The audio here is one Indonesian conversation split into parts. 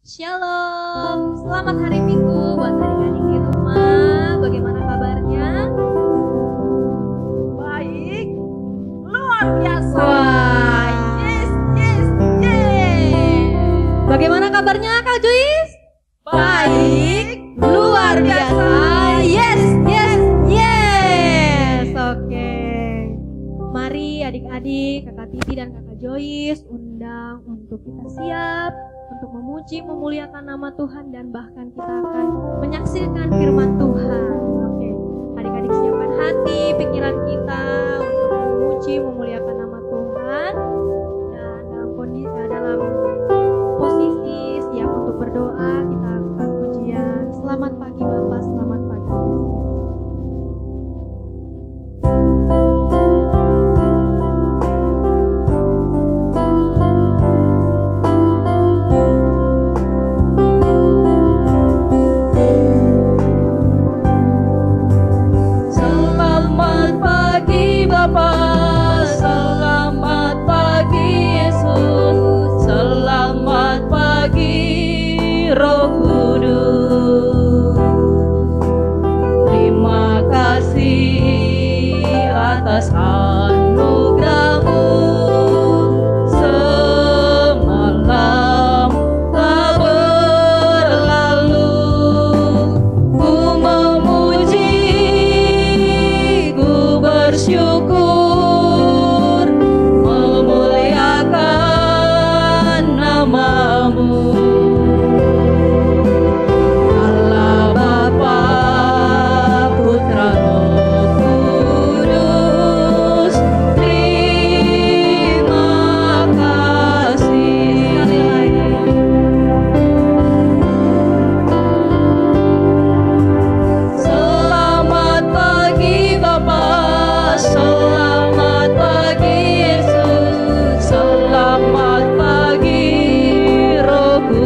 Shalom, selamat hari Minggu buat adik-adik di rumah. Bagaimana kabarnya? Baik, luar biasa. Wah, Yes, yes, yes. bagaimana kabarnya Kak Joyce? Baik, Luar biasa. Yes, yes, yes. Oke. Mari adik-adik, Kakak Tibi dan Kakak Joyce undang untuk kita siap untuk memuji, memuliakan nama Tuhan, dan bahkan kita akan menyaksikan firman Tuhan. Oke, adik-adik siapkan hati, pikiran kita untuk memuji, memuliakan nama Tuhan, dan dalam posisi siap untuk berdoa. Kita akan pujian. Selamat pagi Bapak, selamat pagi. selamat pagi Bapa, selamat pagi Yesus, selamat pagi Roh Kudus. Terima kasih atas anugerah-Mu. Semalam telah berlalu, ku memuji, ku bersyukur, memuliakan nama-Mu. Allah Bapa, Putra, Roh Kudus, terima kasih. Sekali lagi. Selamat pagi Bapa, selamat pagi Yesus, selamat pagi Roh Kudus.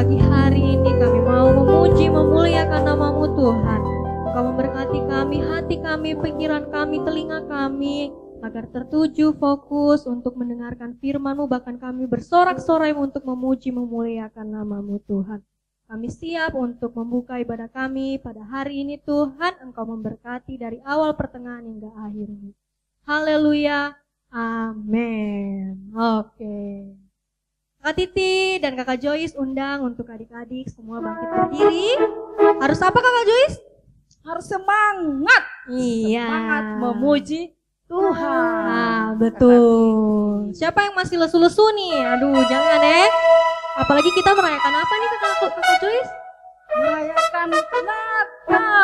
pagi hari ini kami mau memuji, memuliakan nama-Mu Tuhan. Engkau memberkati kami, hati kami, pikiran kami, telinga kami, agar tertuju, fokus untuk mendengarkan firman-Mu, bahkan kami bersorak-sorai untuk memuji, memuliakan nama-Mu Tuhan. Kami siap untuk membuka ibadah kami pada hari ini Tuhan. Engkau memberkati dari awal pertengahan hingga akhirnya. Haleluya, amin. Oke. Kakak Titi dan Kakak Joyce undang untuk adik-adik semua bangkit berdiri. Harus apa Kakak Joyce? Harus semangat. Iya. Semangat memuji Tuhan. Ah, betul. Siapa yang masih lesu-lesu nih? Aduh, jangan Apalagi kita merayakan apa nih Kakak Joyce? Merayakan Natal.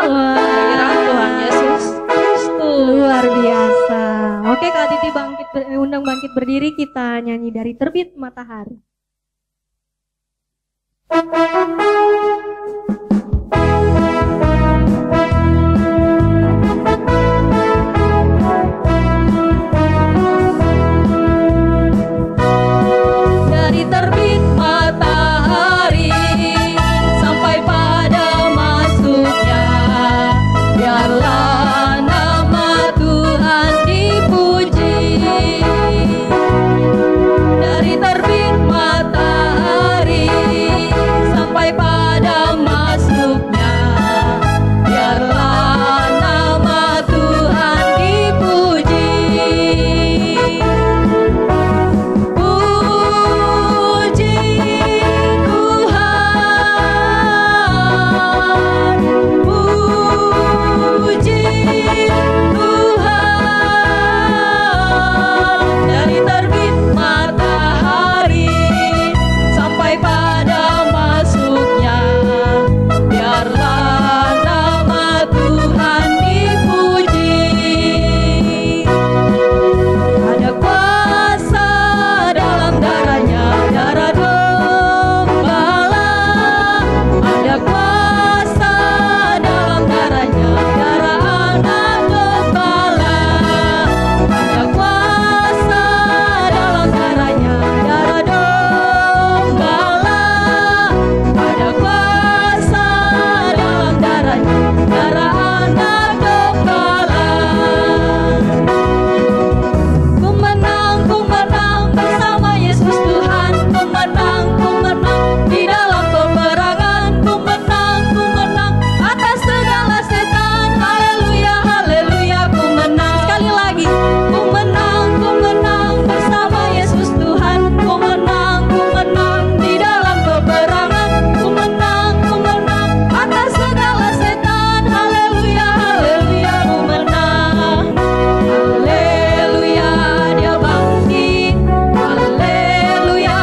Wah, Tuhan Yesus Kristus. luar biasa. Oke, Kak Titi undang bangkit berdiri, kita nyanyi dari Terbit Matahari. Dari terbit matahari sampai pada masuknya, biarlah nama Tuhan dipuji. Dari terbit matahari sampai pada masuknya, biarlah nama Tuhan dipuji. Dari terbit matahari sampai pada masuknya, biarlah nama Tuhan dipuji. Ada kuasa dalam darahnya, darah gembala. Ada kuasa dalam darahnya, darah anak gembala. Ada kuasa dalam darahnya, darah gembala. Ada kuasa dalam darahnya, darah anak gembala. Ku menang bersama Yesus Tuhan. Ku menang di dalam peperangan. Ku menang atas segala setan. Haleluya, haleluya, ku menang. Sekali lagi, ku menang bersama Yesus Tuhan. Ku menang di dalam peperangan. Ku menang atas segala setan. Haleluya, haleluya, ku menang. Haleluya, dia bangkit. Haleluya,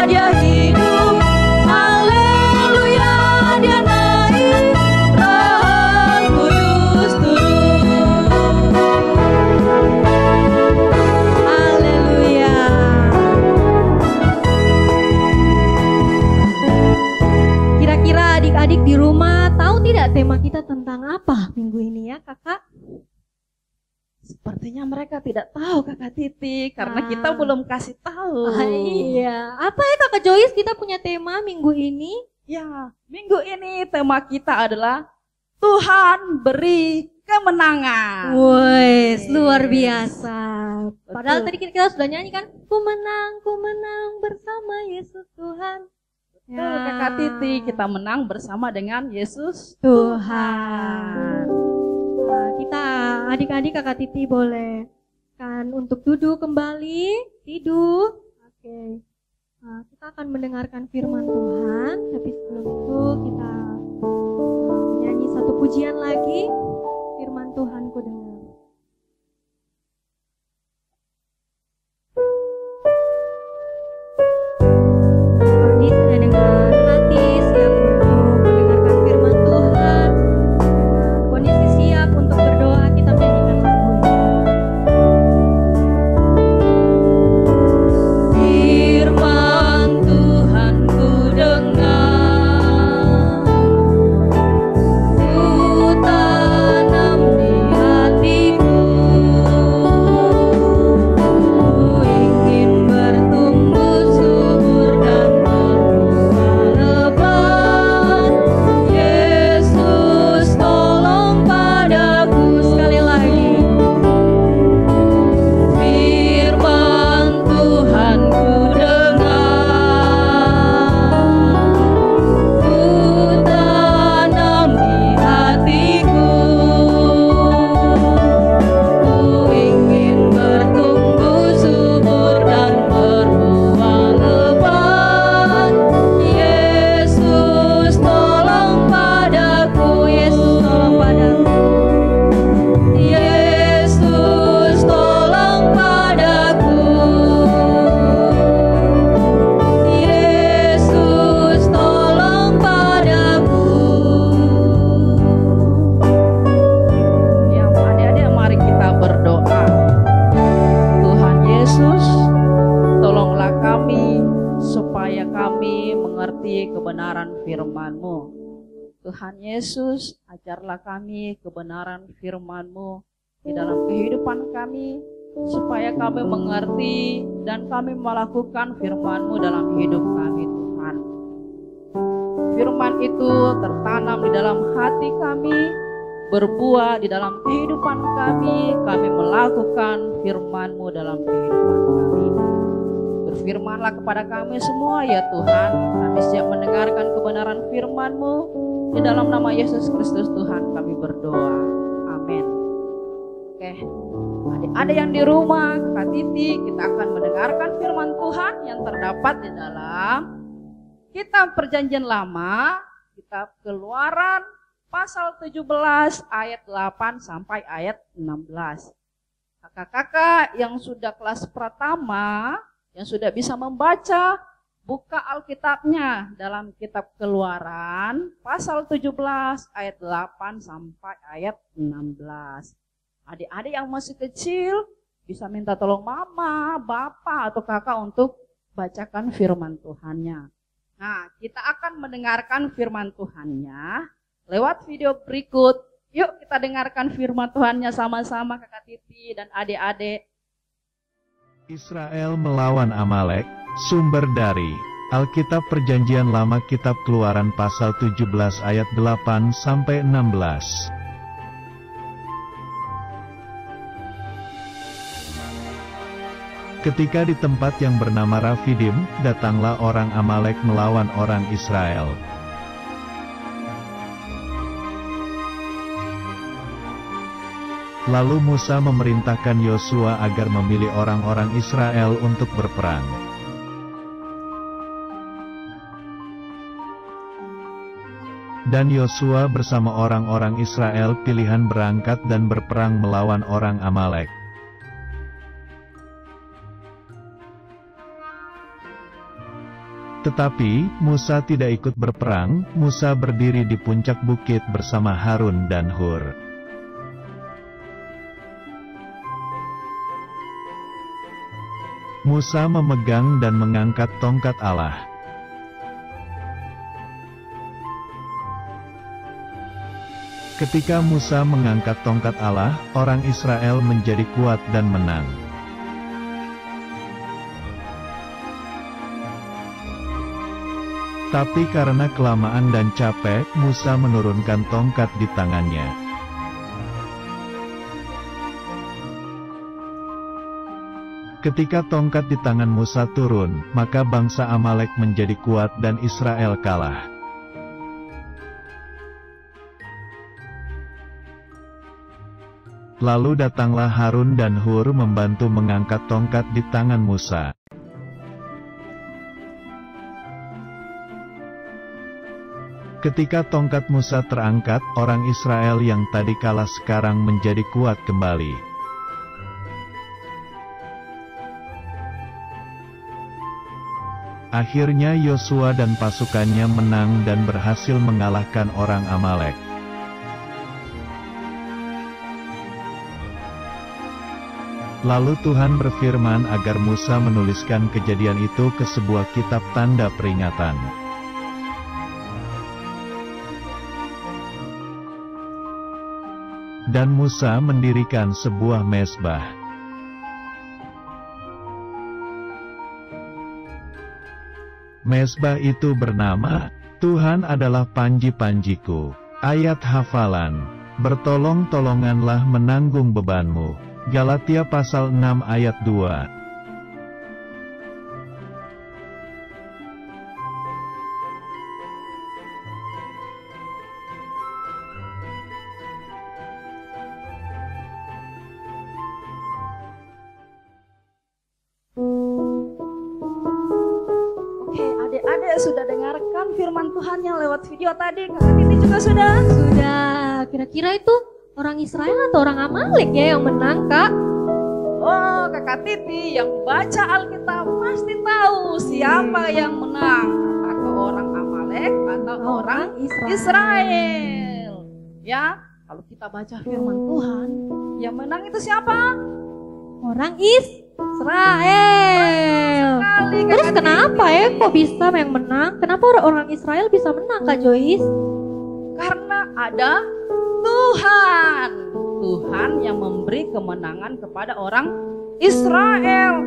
dia hidup. Haleluya, dia naik. Roh Kudus turun. Haleluya. Kira-kira adik-adik di rumah tahu tidak tema kita tentang apa minggu ini ya Kakak? Sepertinya mereka tidak tahu Kakak Titi karena Ah. kita belum kasih tahu. Iya. Apa ya Kakak Joyce, kita punya tema minggu ini? Ya, minggu ini tema kita adalah Tuhan beri kemenangan. Wes, luar biasa. Padahal Betul. tadi kita sudah nyanyi kan, ku menang bersama Yesus Tuhan. Betul, Kakak Titi, kita menang bersama dengan Yesus Tuhan. Nah, kita adik-adik Kakak Titi boleh kan untuk duduk kembali, tidur. Oke. Nah, kita akan mendengarkan firman Tuhan, tapi sebelum itu kita nyanyi satu pujian lagi. Firman Tuhan ku dengar. Jadi saya dengan hati siap untuk mendengarkan firman Tuhan. Kondisi siap untuk berdoa, kita menyanyikan lagu ini. Firman Tuhan ku dengar, ku kebenaran firman-Mu. Tuhan Yesus, ajarlah kami kebenaran firman-Mu di dalam kehidupan kami, supaya kami mengerti dan kami melakukan firman-Mu dalam hidup kami, Tuhan. Firman itu tertanam di dalam hati kami, berbuah di dalam kehidupan kami melakukan firman-Mu dalam kehidupan kami. Berfirmanlah kepada kami semua ya Tuhan, kami siap mendengarkan kebenaran firman-Mu. Di dalam nama Yesus Kristus Tuhan kami berdoa, amin. Oke, adik-adik yang di rumah, Kak Titi, kita akan mendengarkan firman Tuhan yang terdapat di dalam Kitab Perjanjian Lama, Kitab Keluaran, pasal 17 ayat 8 sampai ayat 16. Kakak-kakak yang sudah kelas pertama, yang sudah bisa membaca, buka Alkitabnya dalam Kitab Keluaran, pasal 17 ayat 8 sampai ayat 16. Adik-adik yang masih kecil bisa minta tolong mama, bapak, atau kakak untuk bacakan firman Tuhannya. Nah, kita akan mendengarkan firman Tuhannya lewat video berikut. Yuk kita dengarkan firman Tuhannya sama-sama Kakak Titi dan adik-adik. Israel melawan Amalek, sumber dari Alkitab Perjanjian Lama Kitab Keluaran pasal 17 ayat 8 sampai 16. Ketika di tempat yang bernama Rafidim, datanglah orang Amalek melawan orang Israel. Lalu Musa memerintahkan Yosua agar memilih orang-orang Israel untuk berperang. Dan Yosua bersama orang-orang Israel pilihan berangkat dan berperang melawan orang Amalek. Tetapi, Musa tidak ikut berperang. Musa berdiri di puncak bukit bersama Harun dan Hur. Musa memegang dan mengangkat tongkat Allah. Ketika Musa mengangkat tongkat Allah, orang Israel menjadi kuat dan menang. Tapi karena kelamaan dan capek, Musa menurunkan tongkat di tangannya. Ketika tongkat di tangan Musa turun, maka bangsa Amalek menjadi kuat dan Israel kalah. Lalu datanglah Harun dan Hur membantu mengangkat tongkat di tangan Musa. Ketika tongkat Musa terangkat, orang Israel yang tadi kalah sekarang menjadi kuat kembali. Akhirnya Yosua dan pasukannya menang dan berhasil mengalahkan orang Amalek. Lalu Tuhan berfirman agar Musa menuliskan kejadian itu ke sebuah kitab tanda peringatan. Dan Musa mendirikan sebuah mezbah. Mezbah itu bernama, Tuhan adalah panji-panjiku. Ayat hafalan, bertolong-tolonganlah menanggung bebanmu. Galatia pasal 6 ayat 2. Adik-adik sudah dengarkan firman Tuhan yang lewat video tadi? Kakak Titi juga sudah? Sudah. Kira-kira itu orang Israel atau orang Amalek ya yang menang, Kak? Oh, Kakak Titi yang baca Alkitab pasti tahu siapa yang menang. Apakah orang Amalek atau orang Israel? Ya, kalau kita baca firman Tuhan, yang menang itu siapa? Orang Israel. Sekali, Terus Kakak kenapa Titi. ya kok bisa yang menang? Kenapa orang Israel bisa menang Kak Joyce? Karena ada Tuhan. Tuhan yang memberi kemenangan kepada orang Israel.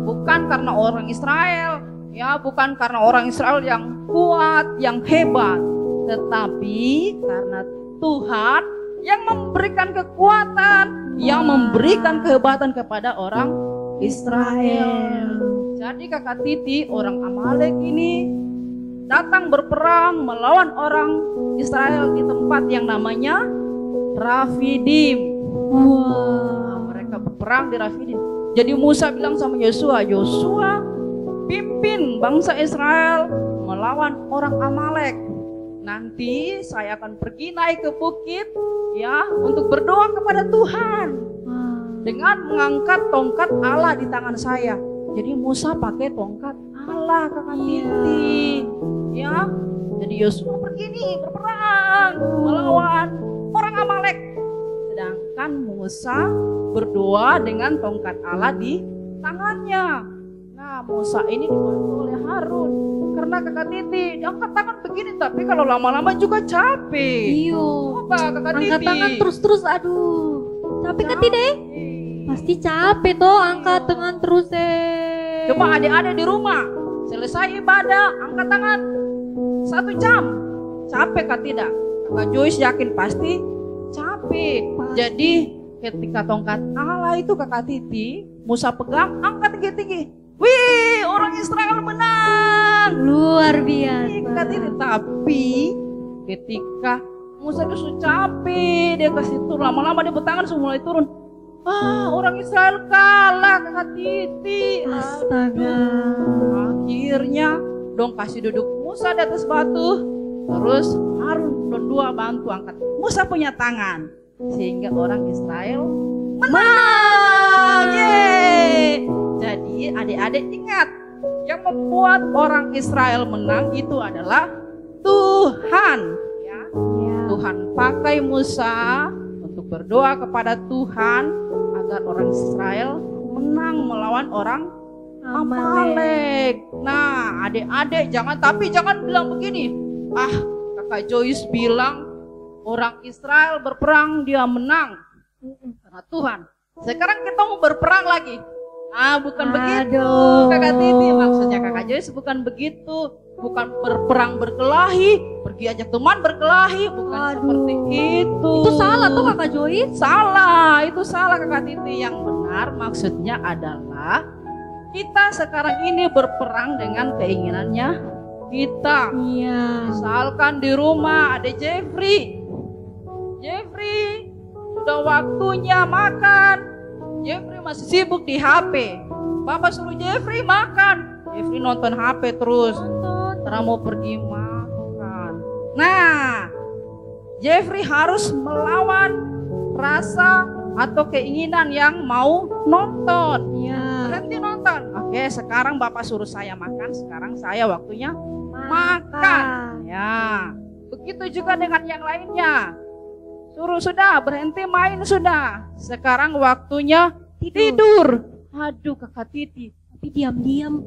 Bukan karena orang Israel, ya, bukan karena orang Israel yang kuat, yang hebat, tetapi karena Tuhan yang memberikan kekuatan, yang memberikan kehebatan kepada orang Israel. Jadi Kakak Titi, orang Amalek ini datang berperang melawan orang Israel di tempat yang namanya Rafidim. Wah. Mereka berperang di Rafidim. Jadi Musa bilang sama Yosua, Yosua pimpin bangsa Israel melawan orang Amalek. Nanti saya akan pergi naik ke bukit ya untuk berdoa kepada Tuhan dengan mengangkat tongkat Allah di tangan saya. Jadi Musa pakai tongkat Allah, Kakak Titi. Ya. Jadi Yosua pergi nih berperang melawan orang Amalek. Sedangkan Musa berdoa dengan tongkat Allah di tangannya. Nah, Musa ini dibantu oleh Harun. Karena Kakak Titi angkat tangan begini, tapi kalau lama-lama juga capek. Iyo. Coba Kakak Titi. Angkat tangan terus-terus, aduh. Capek kan tidak? Pasti capek toh angkat tangan terus Coba adik-adik di rumah, selesai ibadah, angkat tangan 1 jam. Capek kah tidak? Kakak Joyce yakin pasti capek. Jadi ketika tongkat Allah itu Kakak Titi, Musa pegang, angkat tinggi-tinggi. Wih, orang Israel menang. Luar Kakak biasa. Titi, tapi ketika Musa itu sudah capek, dia kasih turun, lama-lama dia bertangan semua mulai turun. Orang Israel kalah Kakak Titi. Astaga. Akhirnya dong kasih duduk Musa di atas batu. Terus Harun berdua bantu angkat Musa punya tangan. Sehingga orang Israel menang. Yeay. Jadi adik-adik ingat, yang membuat orang Israel menang itu adalah Tuhan. Ya. Tuhan pakai Musa untuk berdoa kepada Tuhan agar orang Israel menang melawan orang Amalek. Nah, adik-adik jangan bilang begini. Kakak Joyce bilang orang Israel berperang dia menang karena Tuhan. Sekarang kita mau berperang lagi. Bukan begitu Kakak Titi. Maksudnya Kakak Joyce bukan begitu. Bukan berperang berkelahi, pergi ajak teman berkelahi, bukan seperti itu. Itu salah tuh Kakak Joyce. Salah, itu salah Kakak Titi. Yang benar maksudnya adalah kita sekarang ini berperang dengan keinginannya kita. Iya. Misalkan di rumah ada Jeffrey sudah waktunya makan. Jeffrey masih sibuk di HP. Bapak suruh Jeffrey makan, Jeffrey nonton HP terus. Terus mau pergi makan. Nah, Jeffrey harus melawan rasa atau keinginan yang mau nonton. Iya. Berhenti nonton. Oke, sekarang Bapak suruh saya makan, sekarang saya waktunya makan. Ya, begitu juga dengan yang lainnya. Sudah berhenti main sudah. Sekarang waktunya tidur. Aduh Kakak Titi, Tapi diam-diam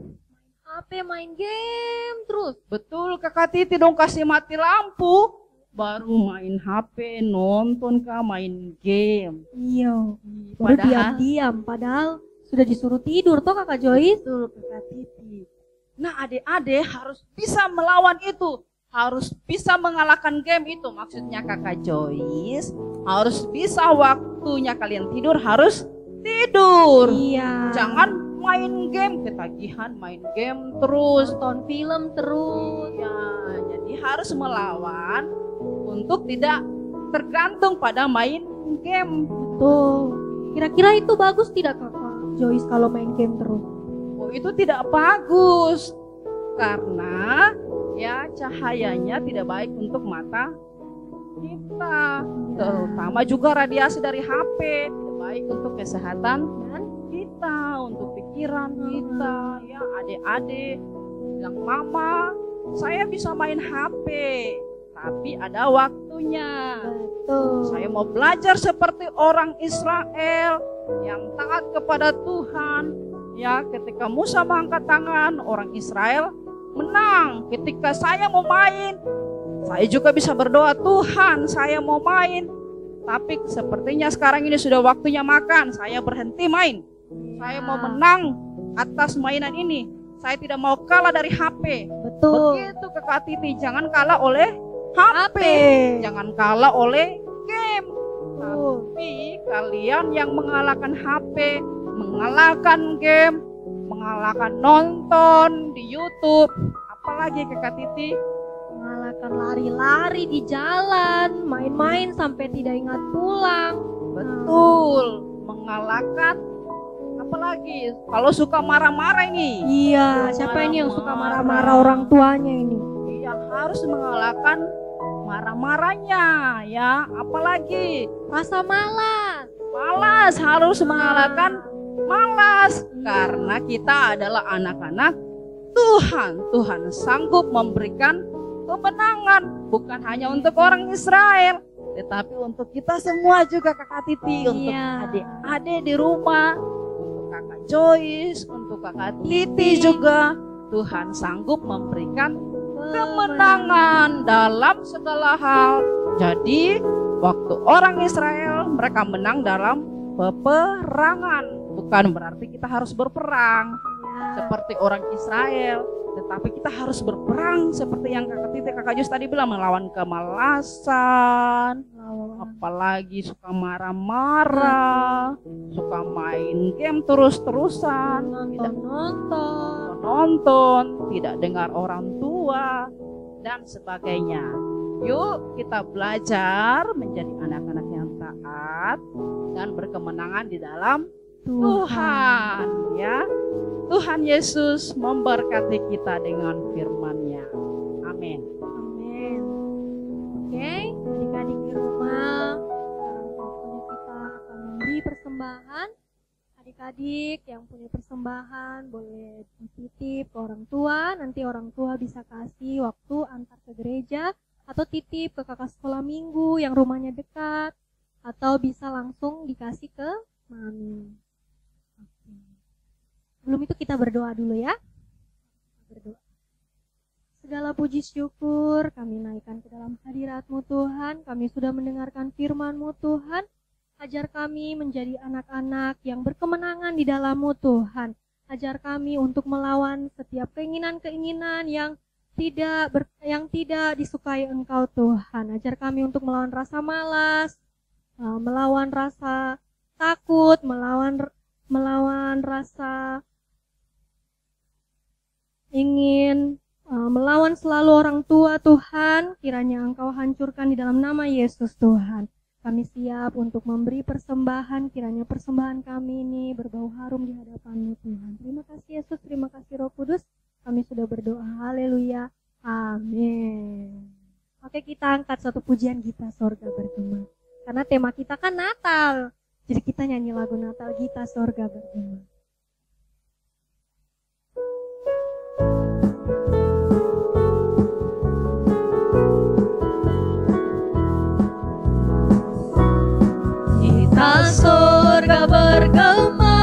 HP main game terus. betul Kakak Titi dong, kasih mati lampu baru main HP, nonton kah, main game. Iya. Baru Padahal diam-diam. Padahal sudah disuruh tidur toh Kakak Joyce. betul Kakak Titi. Nah, adik-adik harus bisa melawan itu, harus bisa mengalahkan game itu. Maksudnya Kakak Joyce harus bisa waktunya kalian tidur, harus tidur. Iya. Jangan main game ketagihan, main game terus. Nonton film terus. Ya, jadi harus melawan untuk tidak tergantung pada main game. Tuh. Kira-kira itu bagus tidak Kakak Joyce kalau main game terus? Itu tidak bagus karena ya cahayanya tidak baik untuk mata kita, terutama juga radiasi dari HP tidak baik untuk kesehatan kita, untuk pikiran kita. Ya, adik-adik bilang, mama saya bisa main HP tapi ada waktunya. Betul. Saya mau belajar seperti orang Israel yang taat kepada Tuhan, Ya, ketika Musa mengangkat tangan, orang Israel menang. Ketika saya mau main, saya juga bisa berdoa, Tuhan saya mau main. Tapi sepertinya sekarang ini sudah waktunya makan. Saya berhenti main. Saya mau menang atas mainan ini. Saya tidak mau kalah dari HP. Betul. Begitu Kakak Titi, jangan kalah oleh HP. Jangan kalah oleh game. Tapi kalian yang mengalahkan HP, mengalahkan game, mengalahkan nonton di YouTube, apalagi Kakak Titi, Mengalahkan lari-lari di jalan, main-main sampai tidak ingat pulang. betul, mengalahkan apalagi kalau suka marah-marah ini. Iya, siapa ini yang suka marah-marah orang tuanya ini? Iya, harus mengalahkan marah-marahnya ya, apalagi Rasa malas. malas, harus mengalahkan malas karena kita adalah anak-anak Tuhan. Tuhan sanggup memberikan kemenangan bukan hanya untuk orang Israel, tetapi untuk kita semua juga Kakak Titi, untuk Iya. adik-adik di rumah, untuk Kakak Joyce, untuk Kakak Titi juga. Tuhan sanggup memberikan kemenangan dalam segala hal. Jadi waktu orang Israel mereka menang dalam peperangan, bukan berarti kita harus berperang seperti orang Israel, tetapi kita harus berperang seperti yang Kakak Titi, Kakak Jus tadi bilang, melawan kemalasan, apalagi suka marah-marah, suka main game terus-terusan, tidak nonton, tidak dengar orang tua, dan sebagainya. Yuk kita belajar menjadi anak-anak yang taat dan berkemenangan di dalam Tuhan ya. Tuhan Yesus memberkati kita dengan firman-Nya. Amin. Amin. Oke, adik-adik di rumah, waktunya kita akan memberi persembahan. Adik-adik yang punya persembahan boleh dititip ke orang tua. Nanti orang tua bisa kasih waktu antar ke gereja, atau titip ke kakak sekolah minggu yang rumahnya dekat, atau bisa langsung dikasih ke mami. Oke. Sebelum itu kita berdoa dulu ya. Berdoa. Segala puji syukur kami naikkan ke dalam hadirat-Mu Tuhan. Kami sudah mendengarkan firman-Mu Tuhan. Ajar kami menjadi anak-anak yang berkemenangan di dalam-Mu Tuhan. Ajar kami untuk melawan setiap keinginan-keinginan yang tidak disukai Engkau Tuhan. Ajar kami untuk melawan rasa malas, melawan rasa takut, melawan rasa ingin melawan selalu orang tua Tuhan. Kiranya Engkau hancurkan di dalam nama Yesus Tuhan. Kami siap untuk memberi persembahan. Kiranya persembahan kami ini berbau harum di hadapan-Mu Tuhan. Terima kasih Yesus, terima kasih Roh Kudus. Kami sudah berdoa. Haleluya. Amin. Oke, kita angkat satu pujian kita, Sorga Bergema. Karena tema kita kan Natal. Jadi kita nyanyi lagu Natal kita, Sorga Bergema. Kita sorga bergema,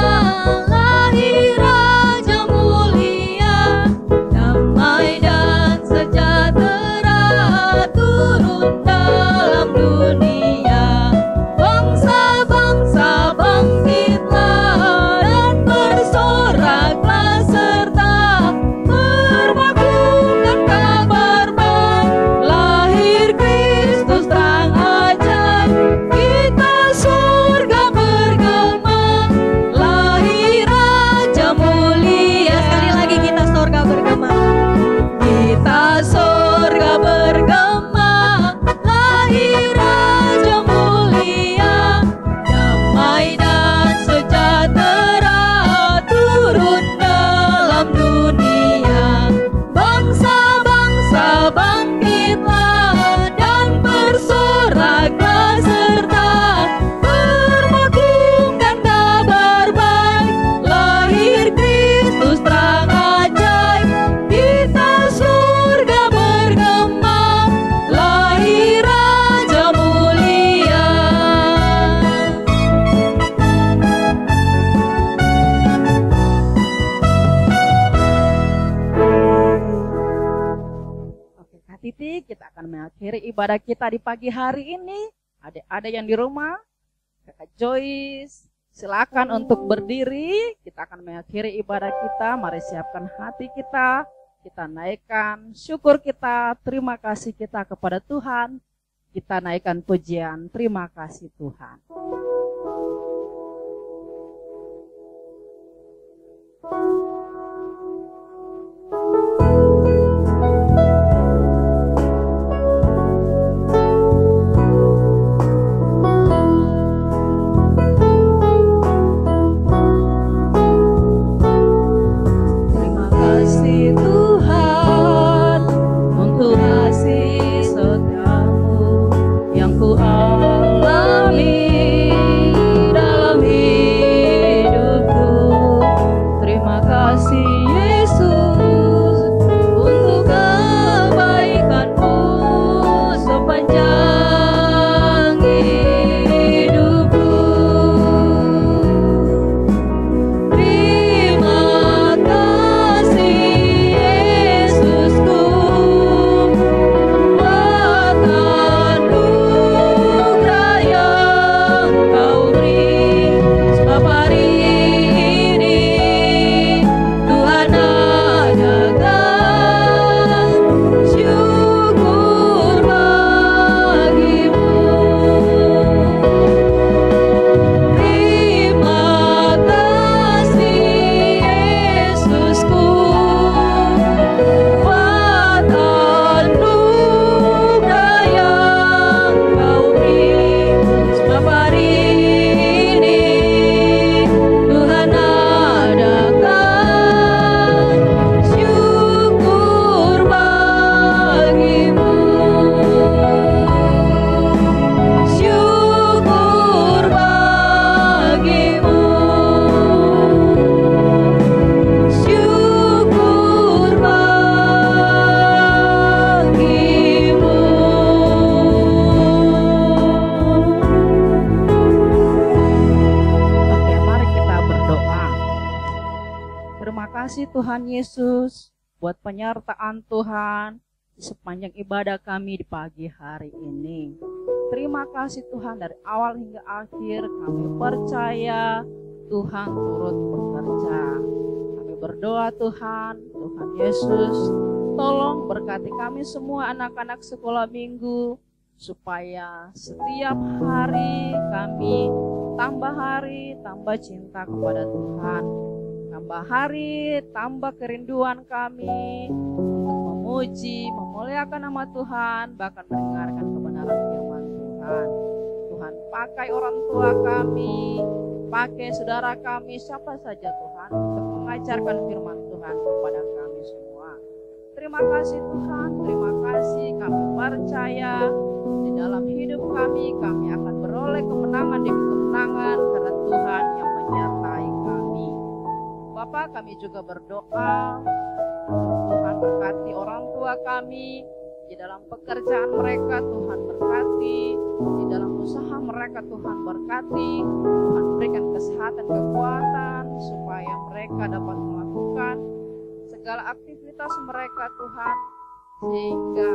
lahir Raja mulia, damai dan sejahtera turun dalam dunia. Bangsa-bangsa bangkitlah dan bersoraklah serta bermaklumkan kabar baik, lahir Kristus terang ajaib. Kita sorga bergema, mengakhiri ibadah kita di pagi hari ini. Adik-adik yang di rumah, Kakak Joyce, silakan untuk berdiri. Kita akan mengakhiri ibadah kita. Mari siapkan hati kita. Kita naikkan syukur kita, terima kasih kita kepada Tuhan. Kita naikkan pujian, terima kasih Tuhan. Tuhan Yesus, buat penyertaan Tuhan di sepanjang ibadah kami di pagi hari ini. Terima kasih Tuhan, dari awal hingga akhir kami percaya Tuhan turut bekerja. Kami berdoa Tuhan Yesus, tolong berkati kami semua anak-anak sekolah minggu, supaya setiap hari kami tambah cinta kepada Tuhan. Tambah hari, tambah kerinduan kami untuk memuji, memuliakan nama Tuhan, bahkan mendengarkan kebenaran firman Tuhan. Tuhan, pakai orang tua kami, pakai saudara kami, siapa saja Tuhan, untuk mengajarkan firman Tuhan kepada kami semua. Terima kasih Tuhan, terima kasih, kami percaya di dalam hidup kami akan beroleh kemenangan demi kemenangan karena Tuhan yang menyertai kami. Bapak, kami juga berdoa Tuhan berkati orang tua kami di dalam pekerjaan mereka, Tuhan berkati di dalam usaha mereka, Tuhan berkati, Tuhan berikan kesehatan, kekuatan supaya mereka dapat melakukan segala aktivitas mereka Tuhan, sehingga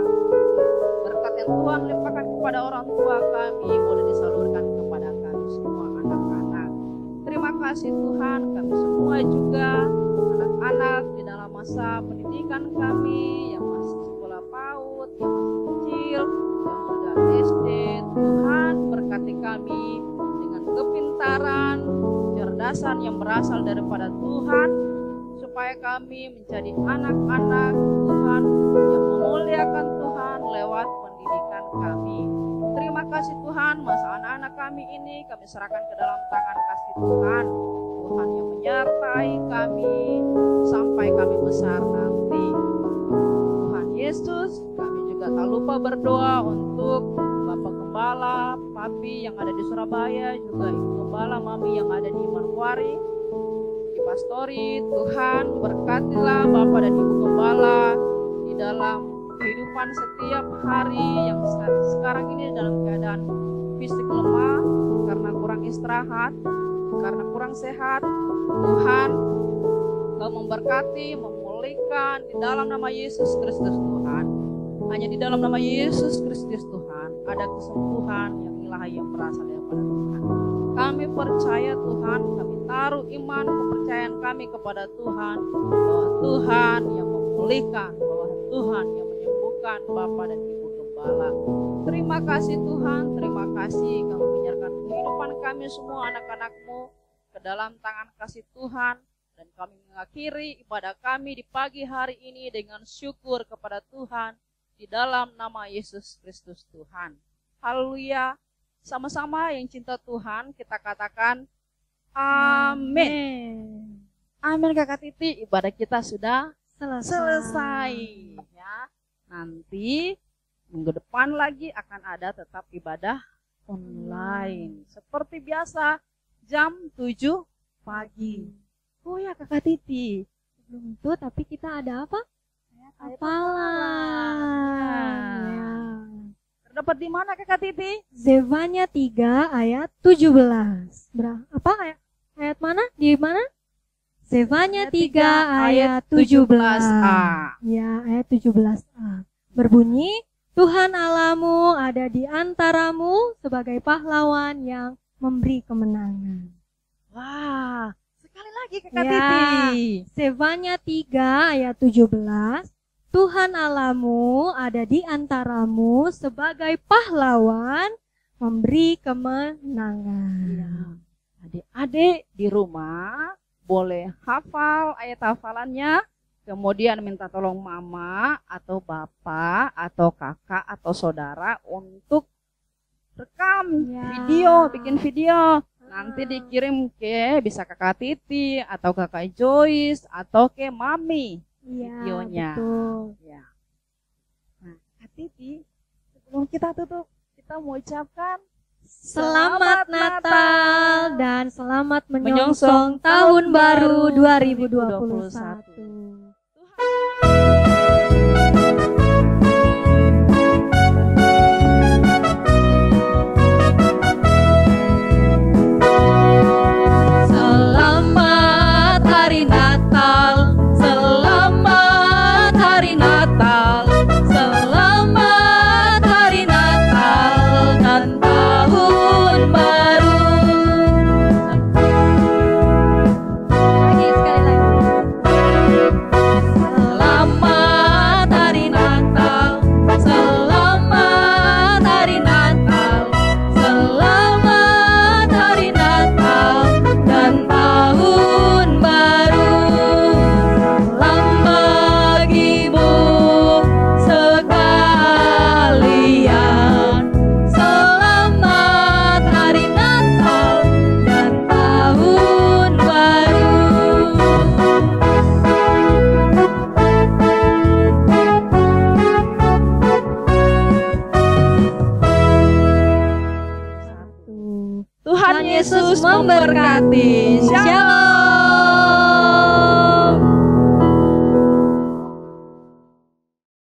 berkat yang Tuhan limpahkan kepada orang tua kami boleh disalurkan kepada kami semua anak-anak. Terima kasih Tuhan, kami semua juga anak-anak di dalam masa pendidikan kami yang masih sekolah PAUD, yang masih kecil, yang sudah SD. Tuhan berkati kami dengan kepintaran, kecerdasan yang berasal daripada Tuhan, supaya kami menjadi anak-anak Tuhan yang memuliakan Tuhan lewat pendidikan kami. Terima kasih Tuhan, masa anak-anak kami ini kami serahkan ke dalam tangan kasih Tuhan. Tuhan yang menyertai kami sampai kami besar nanti. Tuhan Yesus, kami juga tak lupa berdoa untuk Bapak Gembala, Papi yang ada di Surabaya, juga Ibu Gembala, Mami yang ada di Manokwari, di Pastori. Tuhan berkatilah Bapak dan Ibu Gembala di dalam kehidupan setiap hari yang sekarang ini dalam keadaan fisik lemah karena kurang istirahat, karena kurang sehat. Tuhan, Kau memberkati, memulihkan di dalam nama Yesus Kristus Tuhan. Hanya di dalam nama Yesus Kristus Tuhan ada kesembuhan yang ilahi yang berasal daripada Tuhan. Kami percaya Tuhan, kami taruh iman kepercayaan kami kepada Tuhan, bahwa Tuhan yang memulihkan, bahwa Tuhan yang menyembuhkan Bapa dan Ibu Gembala. Terima kasih Tuhan, terima kasih kami menyerahkan kehidupan kami semua anak-anak-Mu ke dalam tangan kasih Tuhan. Dan kami mengakhiri ibadah kami di pagi hari ini dengan syukur kepada Tuhan di dalam nama Yesus Kristus Tuhan. Haleluya. Sama-sama yang cinta Tuhan kita katakan amin. Amin Kakak Titi, ibadah kita sudah selesai ya. Nanti minggu depan lagi akan ada tetap ibadah online seperti biasa jam 7 pagi. Oh ya Kakak Titi, Sebelum itu tapi kita ada apa? hafalan. Terdapat di mana Kakak Titi? Zefanya 3 ayat 17. Apa ayat? Ayat mana? Di mana? Zefanya 3 ayat 17a. Ya, ayat 17a. Berbunyi, Tuhan Allahmu ada di antaramu sebagai pahlawan yang memberi kemenangan. Wah, sekali lagi Kakak Ya. Titi. Zefanya 3 ayat 17. Tuhan Allahmu ada di antaramu sebagai pahlawan memberi kemenangan. Adik-adik di rumah boleh hafal ayat hafalannya, kemudian minta tolong mama atau bapak atau kakak atau saudara untuk rekam Ya. video, bikin video. Nanti dikirim ke bisa Kakak Titi atau Kakak Joyce atau ke Mami. Iya, Videonya. betul. Ya. Nah, Kak Titi, sebelum kita tutup, kita mau ucapkan Selamat Natal dan selamat menyongsong tahun baru 2021. Selamat Hari Natal, selamat Hari Natal, selamat Hari Natal dan tahun baru. Lagi sekali lagi. Selamat Hari Natal, selamat Hari Natal, selamat Hari Natal dan tahun baru. Salam bagimu sekalian. Selamat Hari Natal dan tahun baru. Tuhan Yesus memberkati. Shalom.